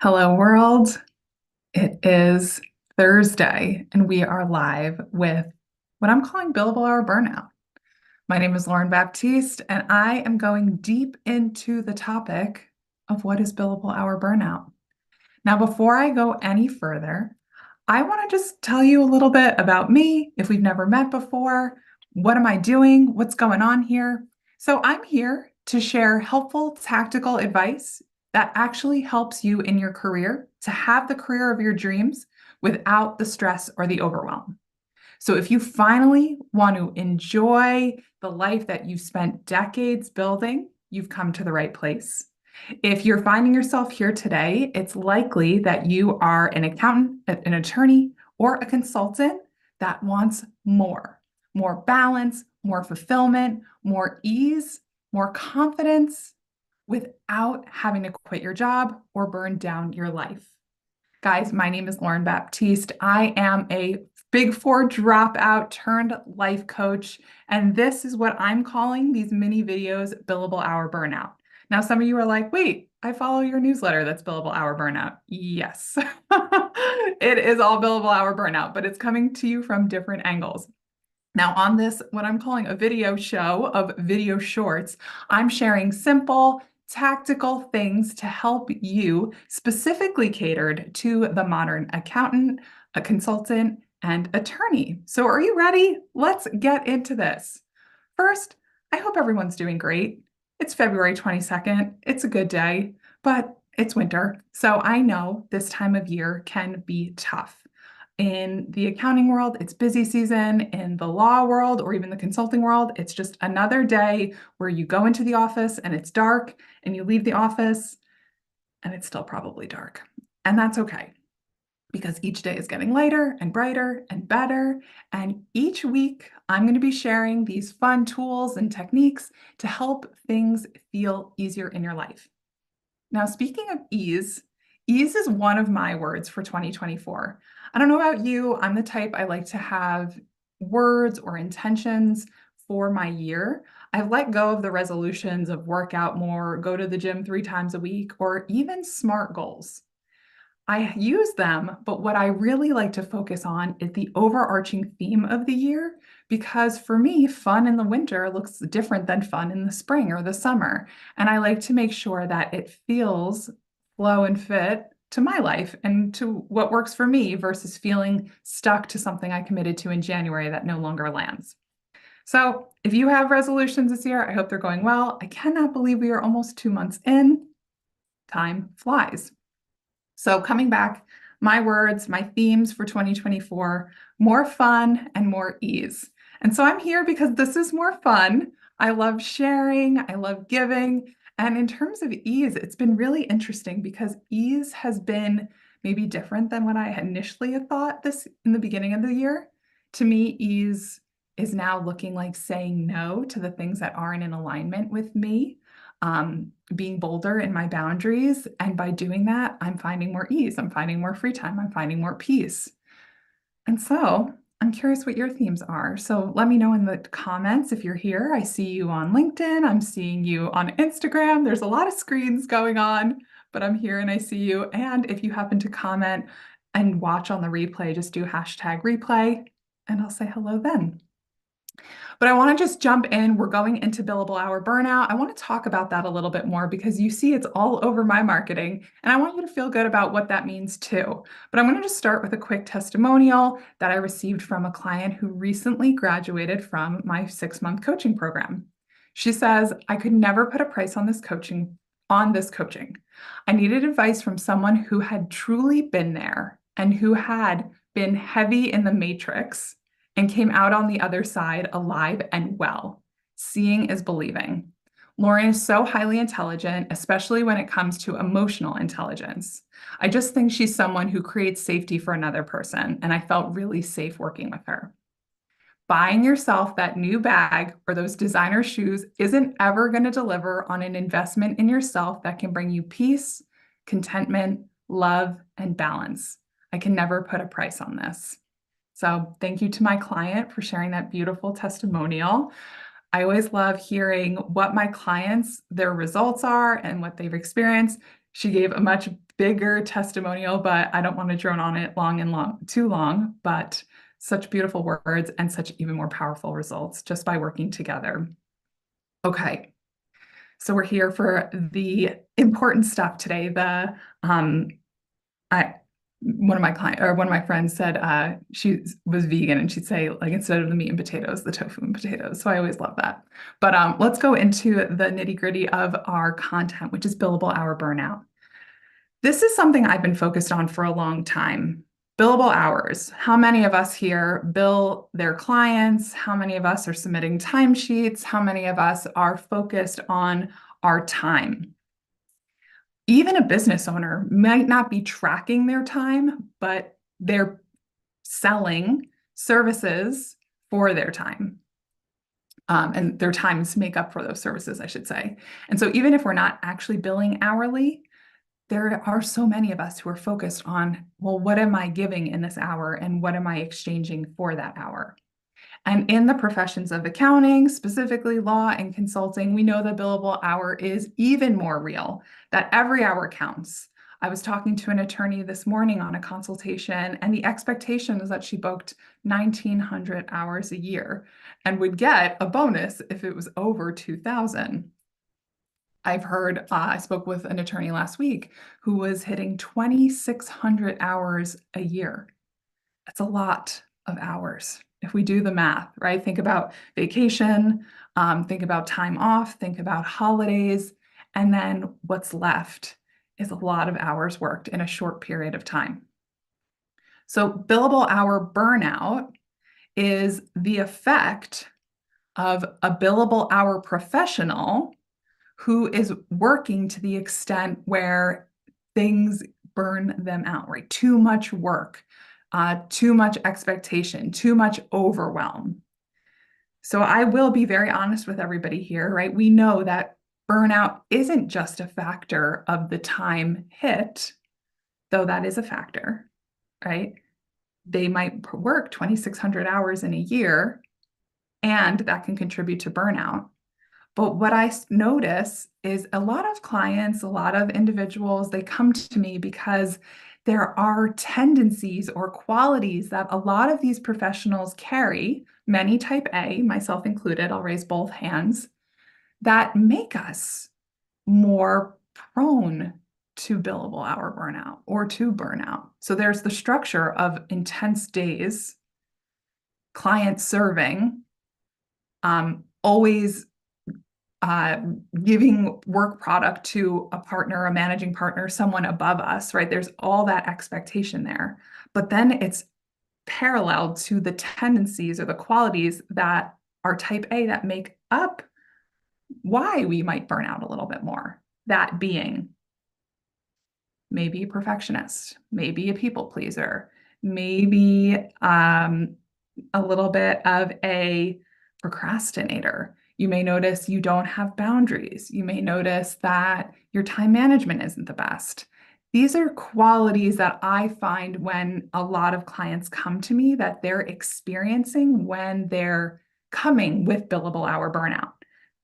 Hello, world. It is Thursday, and we are live with what I'm calling Billable-Hour Burnout. My name is Lauren Baptiste, and I am going deep into the topic of what is Billable-Hour Burnout. Now, before I go any further, I want to just tell you a little bit about me. If we've never met before, what am I doing? What's going on here? So, I'm here to share helpful tactical advice that actually helps you in your career to have the career of your dreams without the stress or the overwhelm. So, if you finally want to enjoy the life that you've spent decades building, you've come to the right place. If you're finding yourself here today, it's likely that you are an accountant, an attorney, or a consultant that wants more balance, more fulfillment, more ease, more confidence without having to quit your job or burn down your life. Guys, my name is Lauren Baptiste. I am a Big Four dropout turned life coach, and this is what I'm calling these mini videos Billable Hour Burnout. Now, some of you are like, wait, I follow your newsletter that's Billable Hour Burnout. Yes, it is all Billable Hour Burnout, but it's coming to you from different angles. Now, on this, what I'm calling a video show of video shorts, I'm sharing simple, tactical things to help you, specifically catered to the modern accountant, a consultant, and attorney. So, are you ready? Let's get into this. First, I hope everyone's doing great. It's February 22nd. It's a good day, but it's winter. So, I know this time of year can be tough. In the accounting world, it's busy season. In the law world or even the consulting world, it's just another day where you go into the office and it's dark, and you leave the office and it's still probably dark. And that's okay, because each day is getting lighter and brighter and better. And each week, I'm going to be sharing these fun tools and techniques to help things feel easier in your life. Now, speaking of ease, ease is one of my words for 2024. I don't know about you, I'm the type I like to have words or intentions for my year. I've let go of the resolutions of work out more, go to the gym 3 times a week, or even SMART goals. I use them, but what I really like to focus on is the overarching theme of the year, because for me, fun in the winter looks different than fun in the spring or the summer. And I like to make sure that it feels flow and fit to my life and to what works for me versus feeling stuck to something I committed to in January that no longer lands. So if you have resolutions this year, I hope they're going well. I cannot believe we are almost 2 months in. Time flies. So coming back, my words, my themes for 2024, more fun and more ease. And so I'm here because this is more fun. I love sharing, I love giving. And in terms of ease, it's been really interesting because ease has been maybe different than what I had initially had thought this in the beginning of the year. To me, ease is now looking like saying no to the things that aren't in alignment with me, being bolder in my boundaries. And by doing that, I'm finding more ease. I'm finding more free time. I'm finding more peace. And so I'm curious what your themes are. So let me know in the comments if you're here. I see you on LinkedIn. I'm seeing you on Instagram. There's a lot of screens going on, but I'm here and I see you. And if you happen to comment and watch on the replay, just do #replay and I'll say hello then. But I want to just jump in. We're going into billable hour burnout. I want to talk about that a little bit more because you see it's all over my marketing, and I want you to feel good about what that means too. But I'm going to just start with a quick testimonial that I received from a client who recently graduated from my 6-month coaching program. She says, I could never put a price on this coaching. I needed advice from someone who had truly been there and who had been heavy in the matrix and came out on the other side alive and well. Seeing is believing. Lauren is so highly intelligent, especially when it comes to emotional intelligence. I just think she's someone who creates safety for another person, and I felt really safe working with her. Buying yourself that new bag or those designer shoes isn't ever going to deliver on an investment in yourself that can bring you peace, contentment, love, and balance. I can never put a price on this. So thank you to my client for sharing that beautiful testimonial. I always love hearing what my clients, their results are and what they've experienced. She gave a much bigger testimonial, but I don't want to drone on it too long, but such beautiful words and such even more powerful results just by working together. Okay. So we're here for the important stuff today. I one of my friends said she was vegan, and she'd say, like, instead of the meat and potatoes, the tofu and potatoes. So I always love that. But let's go into the nitty-gritty of our content, which is billable hour burnout. This is something I've been focused on for a long time. Billable hours. How many of us here bill their clients? How many of us are submitting timesheets? How many of us are focused on our time? Even a business owner might not be tracking their time, but they're selling services for their time. And their times make up for those services, I should say. And so even if we're not actually billing hourly, there are so many of us who are focused on, well, what am I giving in this hour and what am I exchanging for that hour? And in the professions of accounting, specifically law and consulting, we know the billable hour is even more real, that every hour counts. I was talking to an attorney this morning on a consultation, and the expectation is that she booked 1,900 hours a year and would get a bonus if it was over 2,000. I spoke with an attorney last week who was hitting 2,600 hours a year. That's a lot of hours. If we do the math, right? Think about vacation, think about time off, think about holidays, and then what's left is a lot of hours worked in a short period of time. So billable hour burnout is the effect of a billable hour professional who is working to the extent where things burn them out, right? Too much work, too much expectation, too much overwhelm. So I will be very honest with everybody here, right? We know that burnout isn't just a factor of the time hit, though that is a factor, right? They might work 2,600 hours in a year, and that can contribute to burnout. But what I notice is a lot of clients, a lot of individuals, they come to me because there are tendencies or qualities that a lot of these professionals carry, many type A, myself included, I'll raise both hands, that make us more prone to billable hour burnout or to burnout. So there's the structure of intense days, client serving, always giving work product to a partner, a managing partner, someone above us, right? There's all that expectation there. But then it's paralleled to the tendencies or the qualities that are type A that make up why we might burn out a little bit more. That being maybe a perfectionist, maybe a people pleaser, maybe a little bit of a procrastinator. You may notice you don't have boundaries. You may notice that your time management isn't the best. These are qualities that I find when a lot of clients come to me that they're experiencing when they're coming with billable hour burnout.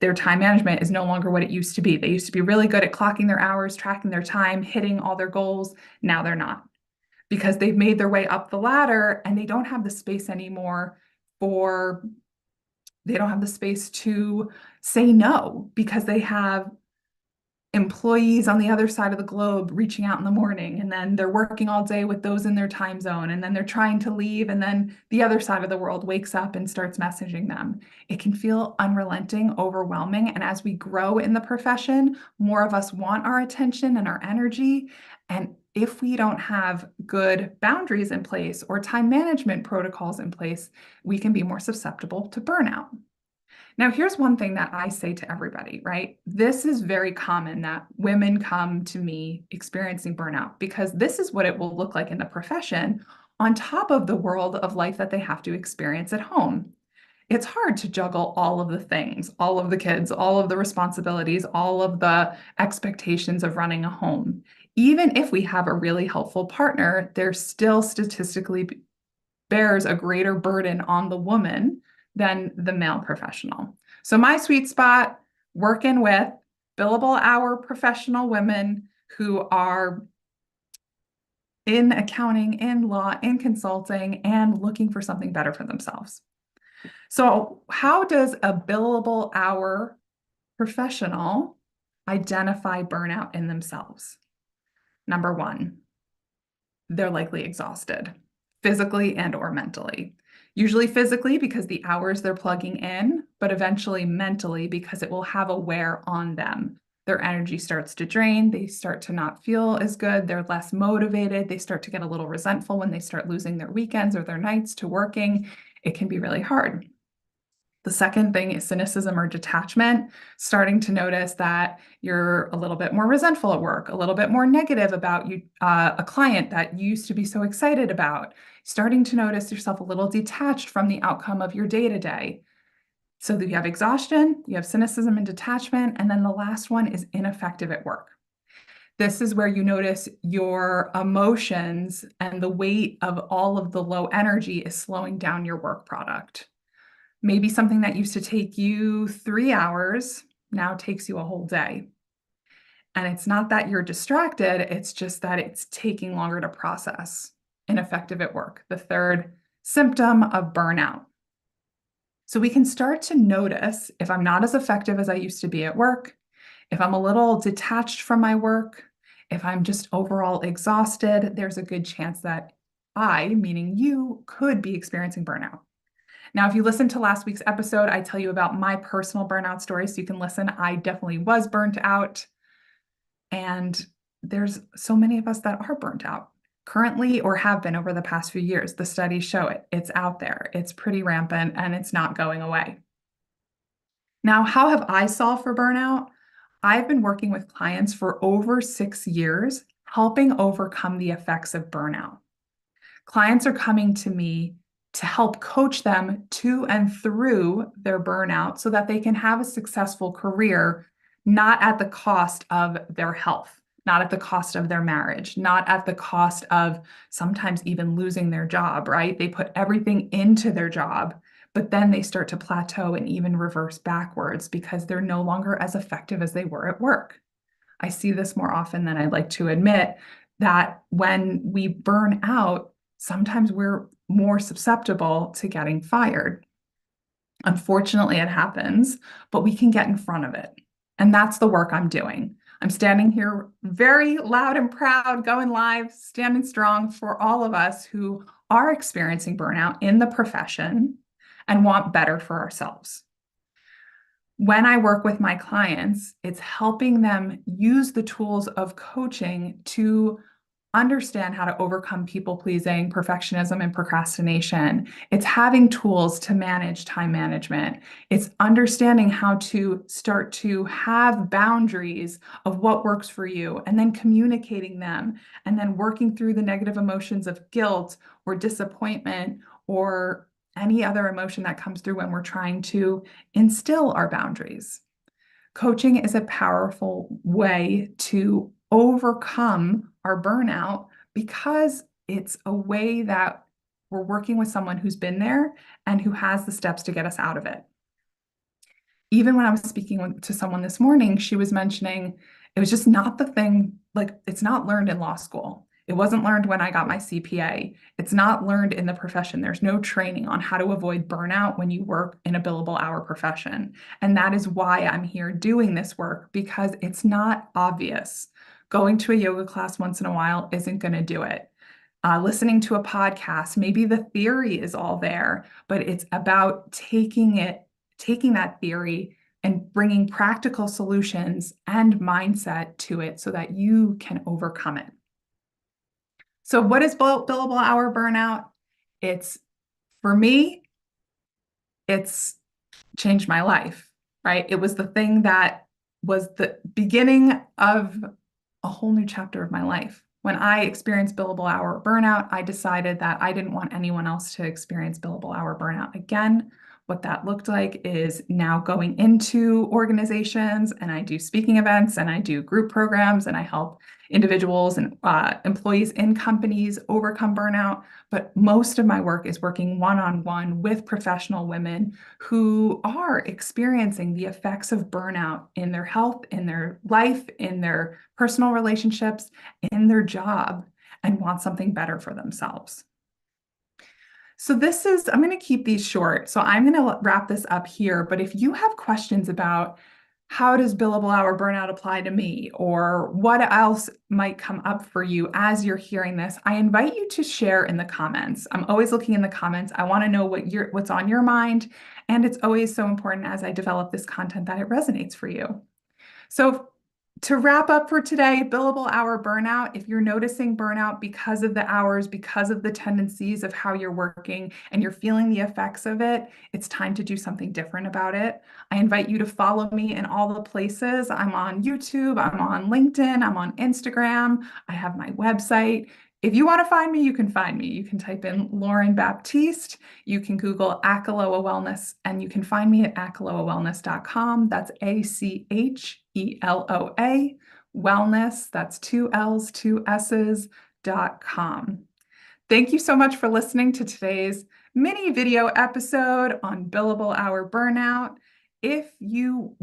Their time management is no longer what it used to be. They used to be really good at clocking their hours, tracking their time, hitting all their goals. Now they're not, because they've made their way up the ladder and they don't have the space anymore they don't have the space to say no because they have employees on the other side of the globe reaching out in the morning, and then they're working all day with those in their time zone, and then they're trying to leave, and then the other side of the world wakes up and starts messaging them. It can feel unrelenting, overwhelming, and as we grow in the profession, more of us want our attention and our energy, and if we don't have good boundaries in place or time management protocols in place, we can be more susceptible to burnout. Now, here's one thing that I say to everybody, right? This is very common that women come to me experiencing burnout because this is what it will look like in the profession on top of the world of life that they have to experience at home. It's hard to juggle all of the things, all of the kids, all of the responsibilities, all of the expectations of running a home. Even if we have a really helpful partner, there still statistically bears a greater burden on the woman than the male professional. So my sweet spot, working with billable hour professional women who are in accounting, in law, in consulting, and looking for something better for themselves. So, how does a billable hour professional identify burnout in themselves? Number one, they're likely exhausted, physically and or mentally. Usually physically because the hours they're plugging in, but eventually mentally because it will have a wear on them. Their energy starts to drain. They start to not feel as good. They're less motivated. They start to get a little resentful when they start losing their weekends or their nights to working. It can be really hard. The second thing is cynicism or detachment, starting to notice that you're a little bit more resentful at work, a little bit more negative about you, a client that you used to be so excited about, starting to notice yourself a little detached from the outcome of your day-to-day. So that you have exhaustion, you have cynicism and detachment, and then the last one is ineffective at work. This is where you notice your emotions and the weight of all of the low energy is slowing down your work product. Maybe something that used to take you 3 hours now takes you a whole day. And it's not that you're distracted, it's just that it's taking longer to process. Ineffective at work, the third symptom of burnout. So we can start to notice if I'm not as effective as I used to be at work, if I'm a little detached from my work, if I'm just overall exhausted, there's a good chance that I, meaning you, could be experiencing burnout. Now, if you listened to last week's episode, I tell you about my personal burnout story, so you can listen. I definitely was burnt out. And there's so many of us that are burnt out currently or have been over the past few years. The studies show it. It's out there. It's pretty rampant and it's not going away. Now, how have I solved for burnout? I've been working with clients for over 6 years, helping overcome the effects of burnout. Clients are coming to me to help coach them to and through their burnout so that they can have a successful career, not at the cost of their health, not at the cost of their marriage, not at the cost of sometimes even losing their job, right? They put everything into their job, but then they start to plateau and even reverse backwards because they're no longer as effective as they were at work. I see this more often than I'd like to admit, that when we burn out, sometimes we're more susceptible to getting fired. Unfortunately, it happens, but we can get in front of it. And that's the work I'm doing. I'm standing here very loud and proud, going live, standing strong for all of us who are experiencing burnout in the profession and want better for ourselves. When I work with my clients, it's helping them use the tools of coaching to understand how to overcome people pleasing, perfectionism, and procrastination. It's having tools to manage time management. It's understanding how to start to have boundaries of what works for you and then communicating them and then working through the negative emotions of guilt or disappointment or any other emotion that comes through when we're trying to instill our boundaries. Coaching is a powerful way to overcome our burnout because it's a way that we're working with someone who's been there and who has the steps to get us out of it. Even when I was speaking to someone this morning, she was mentioning it was just not the thing, like it's not learned in law school. It wasn't learned when I got my CPA. It's not learned in the profession. There's no training on how to avoid burnout when you work in a billable hour profession. And that is why I'm here doing this work, because it's not obvious. Going to a yoga class once in a while isn't going to do it. Listening to a podcast, maybe the theory is all there, but it's about taking that theory and bringing practical solutions and mindset to it so that you can overcome it. So what is billable hour burnout? For me, it's changed my life, right? It was the thing that was the beginning of a whole new chapter of my life. When I experienced billable hour burnout, I decided that I didn't want anyone else to experience billable hour burnout again. What that looked like is now going into organizations, and I do speaking events and I do group programs and I help individuals and employees in companies overcome burnout. But most of my work is working one-on-one with professional women who are experiencing the effects of burnout in their health, in their life, in their personal relationships, in their job, and want something better for themselves. So I'm going to keep these short. So I'm going to wrap this up here. But if you have questions about how does billable hour burnout apply to me, or what else might come up for you as you're hearing this, I invite you to share in the comments. I'm always looking in the comments. I want to know what's on your mind. And it's always so important as I develop this content that it resonates for you. So to wrap up for today, billable hour burnout, if you're noticing burnout because of the hours, because of the tendencies of how you're working, and you're feeling the effects of it, it's time to do something different about it. I invite you to follow me in all the places. I'm on YouTube, I'm on LinkedIn, I'm on Instagram, I have my website. If you want to find me, you can find me. You can type in Lauren Baptiste. You can Google Akiloa Wellness, and you can find me at akiloawellness.com. That's ACHELOA Wellness. That's 2 L's, 2 S's.com. Thank you so much for listening to today's mini video episode on billable hour burnout. If you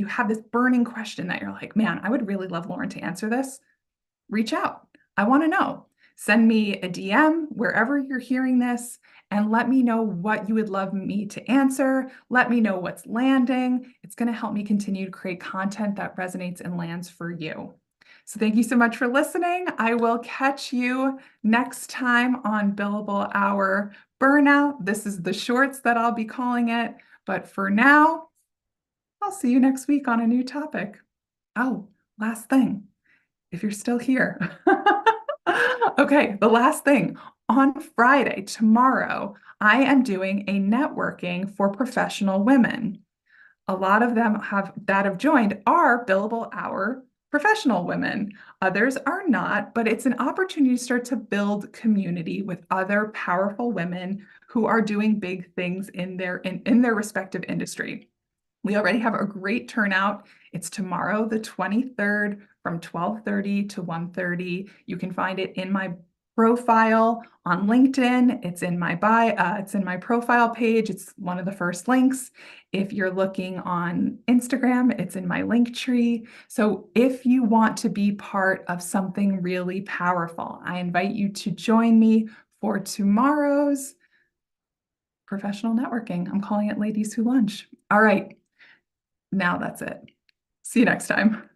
have this burning question that you're like, man, I would really love Lauren to answer this, reach out. I want to know. Send me a DM wherever you're hearing this and let me know what you would love me to answer. Let me know what's landing. It's going to help me continue to create content that resonates and lands for you. So thank you so much for listening. I will catch you next time on Billable Hour Burnout. This is the shorts that I'll be calling it. But for now, I'll see you next week on a new topic. Oh, last thing. If you're still here. Okay, the last thing. On Friday, tomorrow, I am doing a networking for professional women. A lot of them have joined are billable hour professional women. Others are not, but it's an opportunity to start to build community with other powerful women who are doing big things in their respective industry. We already have a great turnout. It's tomorrow, the 23rd, from 12:30 to 1:30. You can find it in my profile on LinkedIn. It's in my it's in my profile page. It's one of the first links. If you're looking on Instagram, it's in my link tree. So if you want to be part of something really powerful, I invite you to join me for tomorrow's professional networking. I'm calling it Ladies Who Lunch. All right. Now that's it. See you next time.